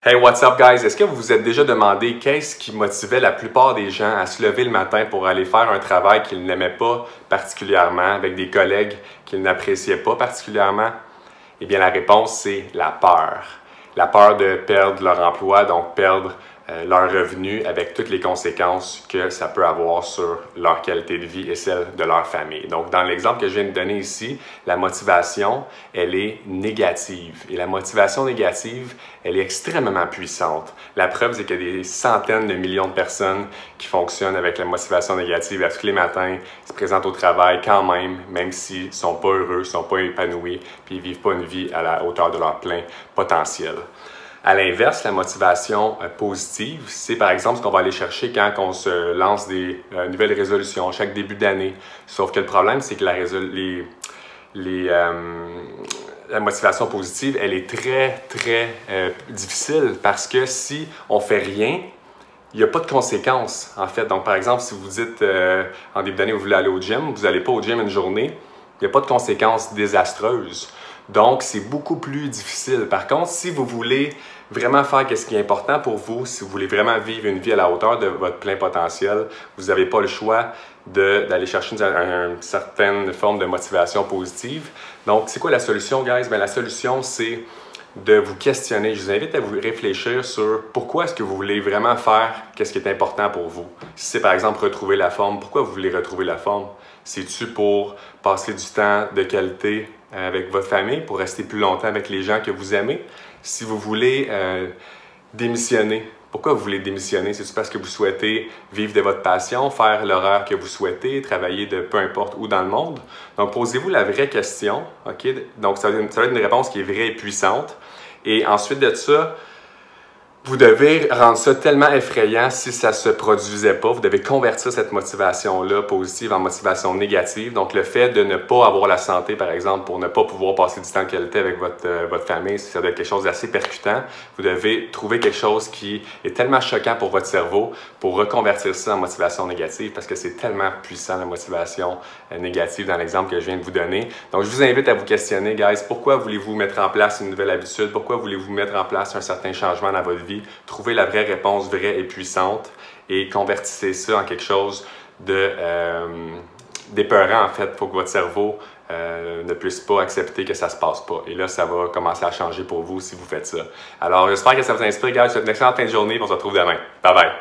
Hey, what's up guys? Est-ce que vous vous êtes déjà demandé qu'est-ce qui motivait la plupart des gens à se lever le matin pour aller faire un travail qu'ils n'aimaient pas particulièrement, avec des collègues qu'ils n'appréciaient pas particulièrement? Eh bien, la réponse, c'est la peur. La peur de perdre leur emploi, donc perdre leur revenu avec toutes les conséquences que ça peut avoir sur leur qualité de vie et celle de leur famille. Donc, dans l'exemple que je viens de donner ici, la motivation, elle est négative. Et la motivation négative, elle est extrêmement puissante. La preuve, c'est qu'il y a des centaines de millions de personnes qui fonctionnent avec la motivation négative tous les matins, se présentent au travail quand même s'ils ne sont pas heureux, ne sont pas épanouis, puis ils ne vivent pas une vie à la hauteur de leur plein potentiel. À l'inverse, la motivation positive, c'est par exemple ce qu'on va aller chercher quand on se lance des nouvelles résolutions chaque début d'année. Sauf que le problème, c'est que la motivation positive, elle est très difficile parce que si on ne fait rien, il n'y a pas de conséquences, en fait. Donc, par exemple, si vous dites en début d'année, vous voulez aller au gym, vous n'allez pas au gym une journée, il n'y a pas de conséquences désastreuses. Donc, c'est beaucoup plus difficile. Par contre, si vous voulez vraiment faire ce qui est important pour vous, si vous voulez vraiment vivre une vie à la hauteur de votre plein potentiel, vous n'avez pas le choix d'aller chercher une certaine forme de motivation positive. Donc, c'est quoi la solution, guys? Bien, la solution, c'est de vous questionner. Je vous invite à vous réfléchir sur pourquoi est-ce que vous voulez vraiment faire ce qui est important pour vous. Si c'est par exemple retrouver la forme, pourquoi vous voulez retrouver la forme? C'est-tu pour passer du temps de qualité avec votre famille, pour rester plus longtemps avec les gens que vous aimez? Si vous voulez démissionner, pourquoi vous voulez démissionner? C'est-tu parce que vous souhaitez vivre de votre passion, faire l'horaire que vous souhaitez, travailler de peu importe où dans le monde? Donc, posez-vous la vraie question, OK? Donc, ça va être une réponse qui est vraie et puissante. Et ensuite de ça, vous devez rendre ça tellement effrayant si ça ne se produisait pas. Vous devez convertir cette motivation-là positive en motivation négative. Donc, le fait de ne pas avoir la santé, par exemple, pour ne pas pouvoir passer du temps de qualité avec votre famille, ça doit être quelque chose d'assez percutant. Vous devez trouver quelque chose qui est tellement choquant pour votre cerveau pour reconvertir ça en motivation négative parce que c'est tellement puissant, la motivation négative dans l'exemple que je viens de vous donner. Donc, je vous invite à vous questionner, guys. Pourquoi voulez-vous mettre en place une nouvelle habitude? Pourquoi voulez-vous mettre en place un certain changement dans votre vie? Trouvez la vraie réponse vraie et puissante et convertissez ça en quelque chose d'épeurant en fait pour que votre cerveau ne puisse pas accepter que ça se passe pas. Et là, ça va commencer à changer pour vous si vous faites ça. Alors, j'espère que ça vous inspire, gars. Je vous souhaite une excellente fin de journée et on se retrouve demain. Bye bye!